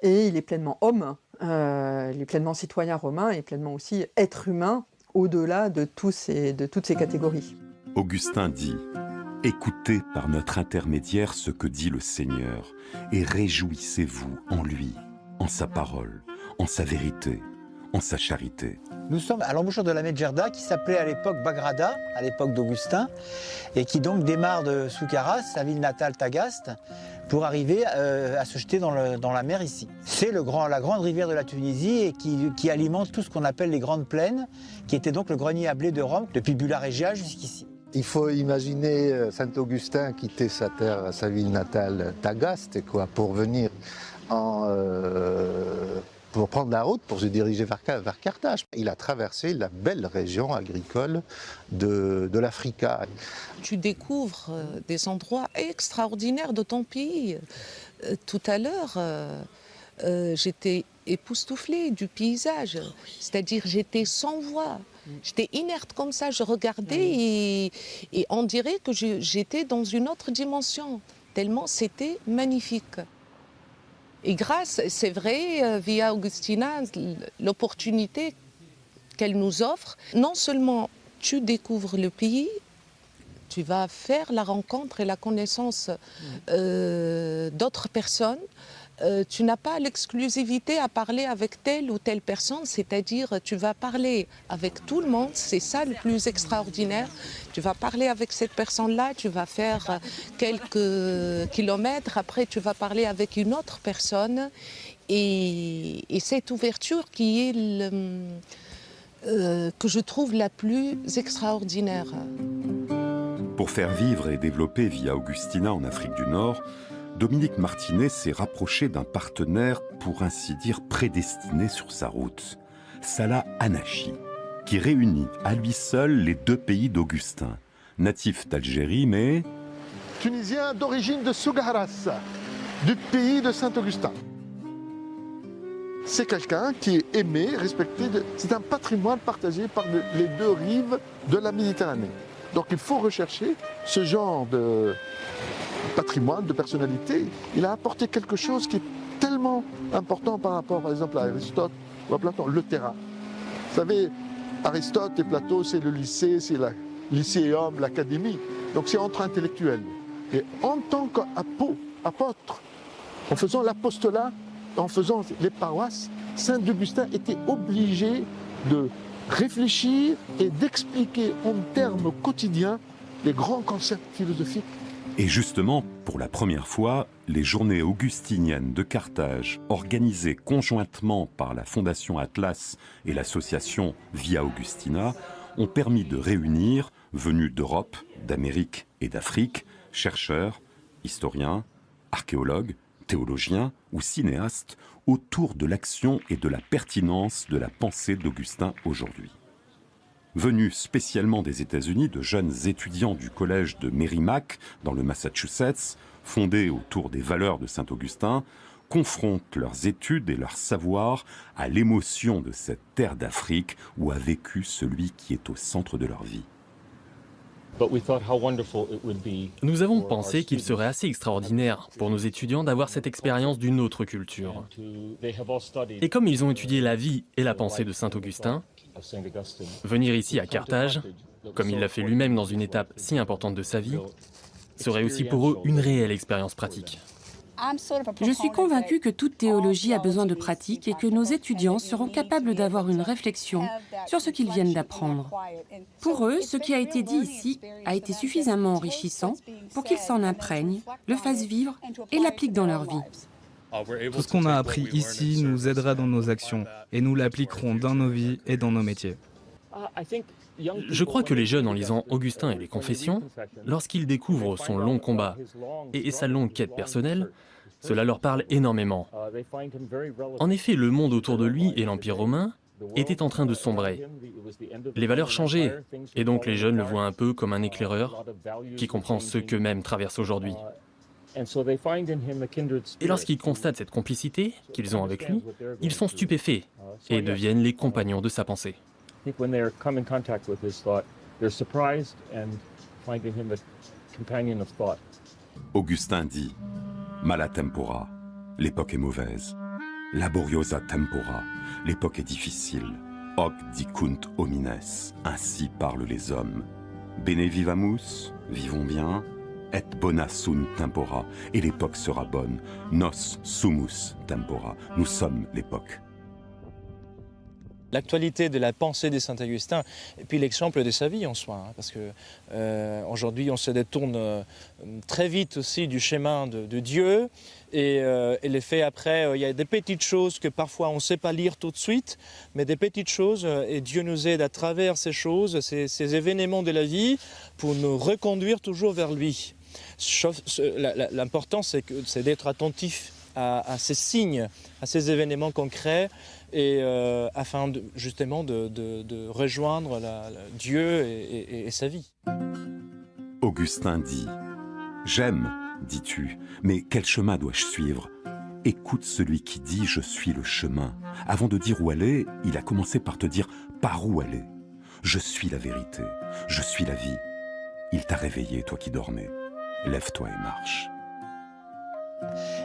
et il est pleinement homme, il est pleinement citoyen romain et pleinement aussi être humain au-delà de toutes ces catégories. Augustin dit « Écoutez par notre intermédiaire ce que dit le Seigneur et réjouissez-vous en lui, en sa parole, en sa vérité, en sa charité. » Nous sommes à l'embouchure de la Medjerda, qui s'appelait à l'époque Bagrada, à l'époque d'Augustin, et qui donc démarre de Soukaras, sa ville natale Tagaste, pour arriver à se jeter dans la mer ici. C'est la grande rivière de la Tunisie et qui alimente tout ce qu'on appelle les grandes plaines, qui était donc le grenier à blé de Rome, depuis Bulla Regia jusqu'ici. Il faut imaginer Saint-Augustin quitter sa terre, sa ville natale Tagaste, pour venir pour prendre la route, pour se diriger vers Carthage. Il a traversé la belle région agricole de l'Africa. Tu découvres des endroits extraordinaires de ton pays. Tout à l'heure, j'étais époustouflée du paysage, c'est-à-dire j'étais sans voix. J'étais inerte comme ça, je regardais et on dirait que j'étais dans une autre dimension, tellement c'était magnifique. Et grâce, c'est vrai, via Augustina, l'opportunité qu'elle nous offre, non seulement tu découvres le pays, tu vas faire la rencontre et la connaissance d'autres personnes. Tu n'as pas l'exclusivité à parler avec telle ou telle personne, c'est-à-dire tu vas parler avec tout le monde, c'est ça le plus extraordinaire. Tu vas parler avec cette personne-là, tu vas faire quelques kilomètres, après tu vas parler avec une autre personne. Et cette ouverture qui est que je trouve la plus extraordinaire. Pour faire vivre et développer Via Augustina en Afrique du Nord, Dominique Martinet s'est rapproché d'un partenaire, pour ainsi dire, prédestiné sur sa route, Salah Anachi, qui réunit à lui seul les deux pays d'Augustin, natif d'Algérie mais... Tunisien d'origine de Sougaras, du pays de Saint-Augustin. C'est quelqu'un qui est aimé, respecté, c'est un patrimoine partagé par les deux rives de la Méditerranée. Donc il faut rechercher ce genre de patrimoine, de personnalité. Il a apporté quelque chose qui est tellement important par rapport, par exemple, à Aristote ou à Platon, le terrain. Vous savez, Aristote et Platon, c'est le lycée, c'est le lycéum, l'académie. Donc c'est entre intellectuels. Et en tant qu'apôtre, en faisant l'apostolat, en faisant les paroisses, Saint-Augustin était obligé de réfléchir et d'expliquer en termes quotidiens les grands concepts philosophiques. Et justement, pour la première fois, les journées augustiniennes de Carthage, organisées conjointement par la Fondation Atlas et l'association Via Augustina, ont permis de réunir, venus d'Europe, d'Amérique et d'Afrique, chercheurs, historiens, archéologues, théologiens ou cinéastes autour de l'action et de la pertinence de la pensée d'Augustin aujourd'hui. Venus spécialement des États-Unis, de jeunes étudiants du collège de Merrimack, dans le Massachusetts, fondé autour des valeurs de Saint-Augustin, confrontent leurs études et leur savoir à l'émotion de cette terre d'Afrique où a vécu celui qui est au centre de leur vie. Nous avons pensé qu'il serait assez extraordinaire pour nos étudiants d'avoir cette expérience d'une autre culture. Et comme ils ont étudié la vie et la pensée de Saint-Augustin, venir ici à Carthage, comme il l'a fait lui-même dans une étape si importante de sa vie, serait aussi pour eux une réelle expérience pratique. Je suis convaincue que toute théologie a besoin de pratique et que nos étudiants seront capables d'avoir une réflexion sur ce qu'ils viennent d'apprendre. Pour eux, ce qui a été dit ici a été suffisamment enrichissant pour qu'ils s'en imprègnent, le fassent vivre et l'appliquent dans leur vie. Tout ce qu'on a appris ici nous aidera dans nos actions et nous l'appliquerons dans nos vies et dans nos métiers. Je crois que les jeunes, en lisant Augustin et les Confessions, lorsqu'ils découvrent son long combat et sa longue quête personnelle, cela leur parle énormément. En effet, le monde autour de lui et l'Empire romain étaient en train de sombrer. Les valeurs changeaient, et donc les jeunes le voient un peu comme un éclaireur qui comprend ce qu'eux-mêmes traversent aujourd'hui. Et lorsqu'ils constatent cette complicité qu'ils ont avec lui, ils sont stupéfaits et deviennent les compagnons de sa pensée. When they come in contact with his thought, they're surprised and finding him a companion of thought. Augustin dit « Mala tempora, l'époque est mauvaise. Laboriosa tempora, l'époque est difficile. Hoc dicunt homines, ainsi parlent les hommes. Bene vivamus, vivons bien. Et bona sunt tempora, et l'époque sera bonne. Nos sumus tempora, nous sommes l'époque. » L'actualité de la pensée de Saint-Augustin et puis l'exemple de sa vie en soi. Parce que aujourd'hui, on se détourne très vite aussi du chemin de Dieu. Et les faits après, il y a des petites choses que parfois on ne sait pas lire tout de suite, mais des petites choses, et Dieu nous aide à travers ces choses, ces événements de la vie, pour nous reconduire toujours vers lui. L'important, c'est d'être attentif à ces signes, à ces événements concrets, et afin justement de rejoindre Dieu et sa vie. Augustin dit « J'aime, dis-tu, mais quel chemin dois-je suivre ? Écoute celui qui dit « Je suis le chemin ». Avant de dire où aller, il a commencé par te dire par où aller. Je suis la vérité, je suis la vie. Il t'a réveillé, toi qui dormais. Lève-toi et marche.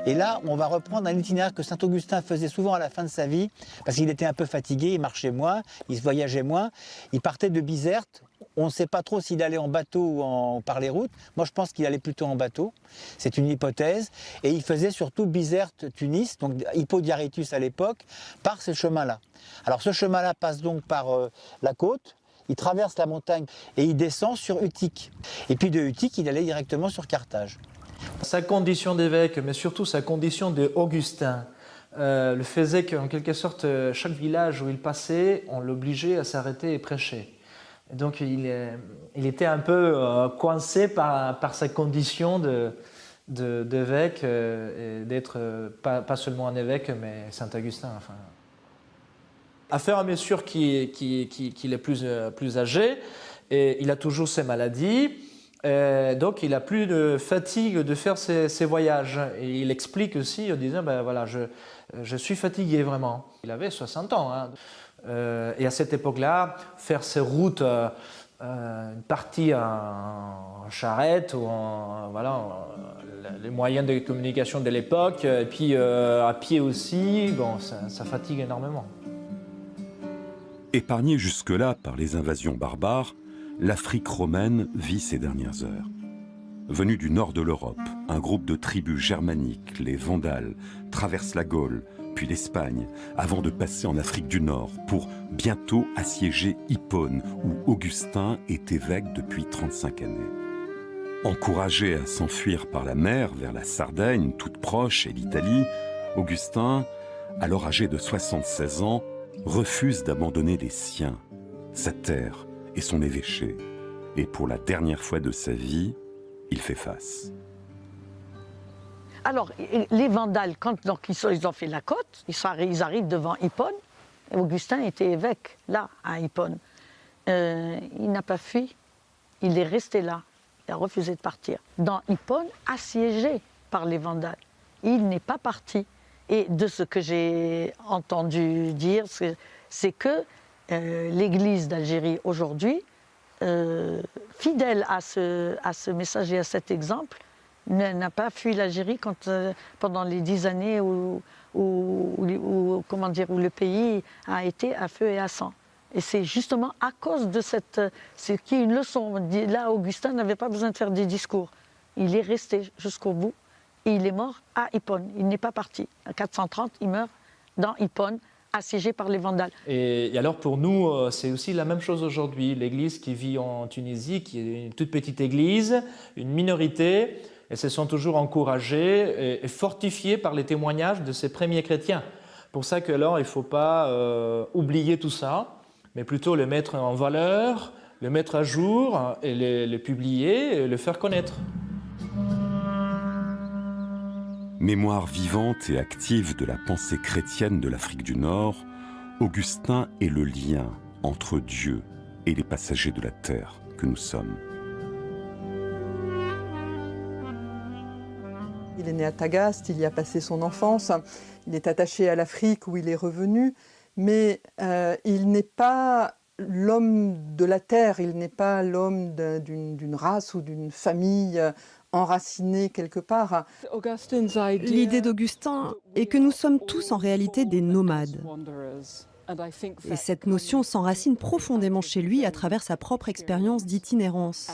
Et là, on va reprendre un itinéraire que Saint-Augustin faisait souvent à la fin de sa vie, parce qu'il était un peu fatigué, il marchait moins, il voyageait moins. Il partait de Bizerte. On ne sait pas trop s'il allait en bateau ou par les routes. Moi, je pense qu'il allait plutôt en bateau. C'est une hypothèse. Et il faisait surtout Bizerte-Tunis, donc Hippodiaretus à l'époque, par ce chemin-là. Alors, ce chemin-là passe donc par la côte. Il traverse la montagne et il descend sur Utique. Et puis de Utique, il allait directement sur Carthage. Sa condition d'évêque, mais surtout sa condition d'Augustin, le faisait qu'en quelque sorte, chaque village où il passait, on l'obligeait à s'arrêter et prêcher. Et donc il était un peu coincé par sa condition d'évêque, et d'être pas seulement un évêque, mais Saint-Augustin. Enfin. À fur et à mesure qu'il est plus âgé, et il a toujours ses maladies, donc il n'a plus de fatigue de faire ses voyages. Et il explique aussi en disant, ben voilà, je suis fatigué vraiment. Il avait 60 ans. Hein. Et à cette époque-là, faire ces routes, une partie en charrette ou les moyens de communication de l'époque, et puis à pied aussi, bon, ça fatigue énormément. Épargnée jusque-là par les invasions barbares, l'Afrique romaine vit ses dernières heures. Venus du nord de l'Europe, un groupe de tribus germaniques, les Vandales, traverse la Gaule, puis l'Espagne, avant de passer en Afrique du Nord pour bientôt assiéger Hippone, où Augustin est évêque depuis 35 années. Encouragé à s'enfuir par la mer vers la Sardaigne, toute proche, et l'Italie, Augustin, alors âgé de 76 ans, refuse d'abandonner les siens, sa terre et son évêché. Et pour la dernière fois de sa vie, il fait face. Alors, les Vandales, quand donc, ils ont fait la côte, ils arrivent devant Hippone. Augustin était évêque, là, à Hippone. Il n'a pas fui, il est resté là. Il a refusé de partir. Dans Hippone, assiégé par les Vandales. Il n'est pas parti. Et de ce que j'ai entendu dire, c'est que l'Église d'Algérie aujourd'hui, fidèle à ce message et à cet exemple, n'a pas fui l'Algérie pendant les 10 années où le pays a été à feu et à sang. Et c'est justement à cause de ce qui est une leçon. Là, Augustin n'avait pas besoin de faire des discours. Il est resté jusqu'au bout et il est mort à Hippone. Il n'est pas parti. En 430, il meurt dans Hippone, assiégé par les Vandales. Et alors pour nous, c'est aussi la même chose aujourd'hui. L'Église qui vit en Tunisie, qui est une toute petite Église, une minorité, et se sont toujours encouragés et fortifiés par les témoignages de ces premiers chrétiens. Pour ça que alors il ne faut pas oublier tout ça, mais plutôt le mettre en valeur, le mettre à jour et le publier et le faire connaître. Mémoire vivante et active de la pensée chrétienne de l'Afrique du Nord, Augustin est le lien entre Dieu et les passagers de la terre que nous sommes. Il est né à Tagaste, il y a passé son enfance, il est attaché à l'Afrique où il est revenu, mais il n'est pas l'homme de la terre, il n'est pas l'homme d'une race ou d'une famille enracinée quelque part. L'idée d'Augustin est que nous sommes tous en réalité des nomades. Et cette notion s'enracine profondément chez lui à travers sa propre expérience d'itinérance.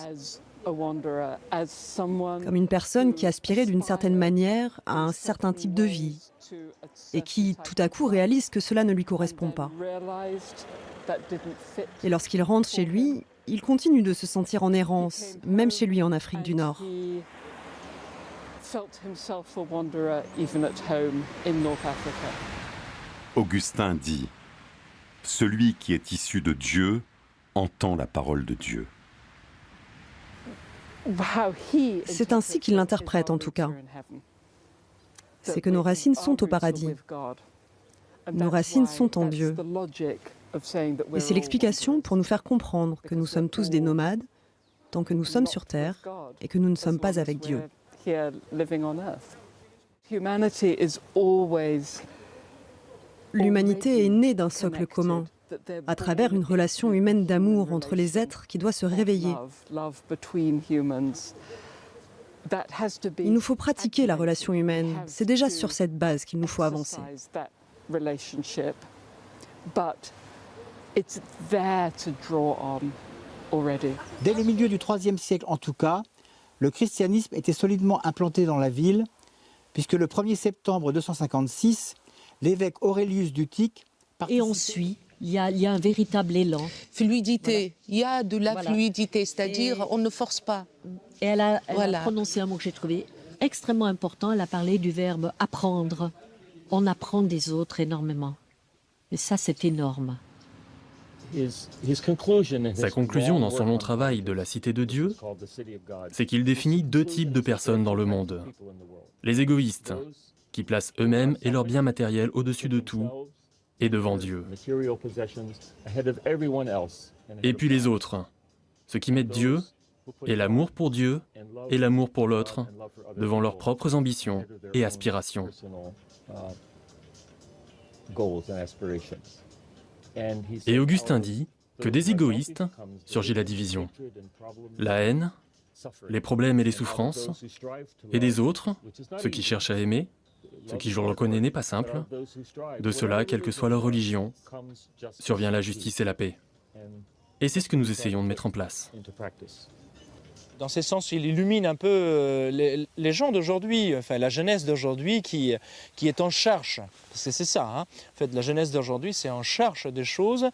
Comme une personne qui aspirait d'une certaine manière à un certain type de vie et qui, tout à coup, réalise que cela ne lui correspond pas. Et lorsqu'il rentre chez lui, il continue de se sentir en errance, même chez lui en Afrique du Nord. Augustin dit « Celui qui est issu de Dieu entend la parole de Dieu ». C'est ainsi qu'il l'interprète en tout cas. C'est que nos racines sont au paradis. Nos racines sont en Dieu. Et c'est l'explication pour nous faire comprendre que nous sommes tous des nomades, tant que nous sommes sur Terre et que nous ne sommes pas avec Dieu. L'humanité est née d'un socle commun, à travers une relation humaine d'amour entre les êtres qui doit se réveiller. Il nous faut pratiquer la relation humaine. C'est déjà sur cette base qu'il nous faut avancer. Dès le milieu du IIIe siècle en tout cas, le christianisme était solidement implanté dans la ville, puisque le 1er septembre 256, l'évêque Aurelius d'Utique... Et on suit. Il y a un véritable élan. Fluidité, il y a de la fluidité, c'est-à-dire on ne force pas. Et elle a prononcé un mot que j'ai trouvé extrêmement important, elle a parlé du verbe apprendre. On apprend des autres énormément. Et ça, c'est énorme. Sa conclusion dans son long travail de la Cité de Dieu, c'est qu'il définit deux types de personnes dans le monde. Les égoïstes, qui placent eux-mêmes et leurs biens matériels au-dessus de tout et devant Dieu. Et puis les autres, ceux qui mettent Dieu et l'amour pour Dieu et l'amour pour l'autre devant leurs propres ambitions et aspirations. Et Augustin dit que des égoïstes surgit la division, la haine, les problèmes et les souffrances, et des autres, ceux qui cherchent à aimer, ce qui, je le reconnais, n'est pas simple. De cela, quelle que soit leur religion, survient la justice et la paix. Et c'est ce que nous essayons de mettre en place. Dans ce sens, il illumine un peu les gens d'aujourd'hui, enfin la jeunesse d'aujourd'hui qui est en cherche. Parce que c'est ça, hein. En fait, la jeunesse d'aujourd'hui, c'est en cherche des choses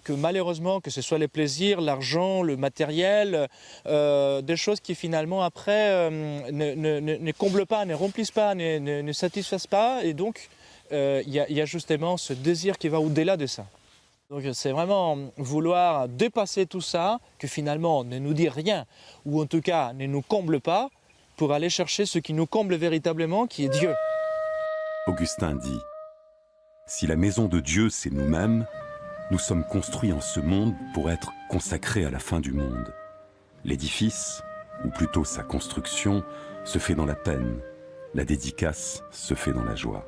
que malheureusement, que ce soit les plaisirs, l'argent, le matériel, des choses qui finalement après ne comblent pas, ne remplissent pas, ne satisfassent pas. Et donc, il y a justement ce désir qui va au-delà de ça. Donc c'est vraiment vouloir dépasser tout ça, que finalement ne nous dit rien, ou en tout cas ne nous comble pas, pour aller chercher ce qui nous comble véritablement, qui est Dieu. Augustin dit, si la maison de Dieu c'est nous-mêmes, nous sommes construits en ce monde pour être consacrés à la fin du monde. L'édifice, ou plutôt sa construction, se fait dans la peine, la dédicace se fait dans la joie.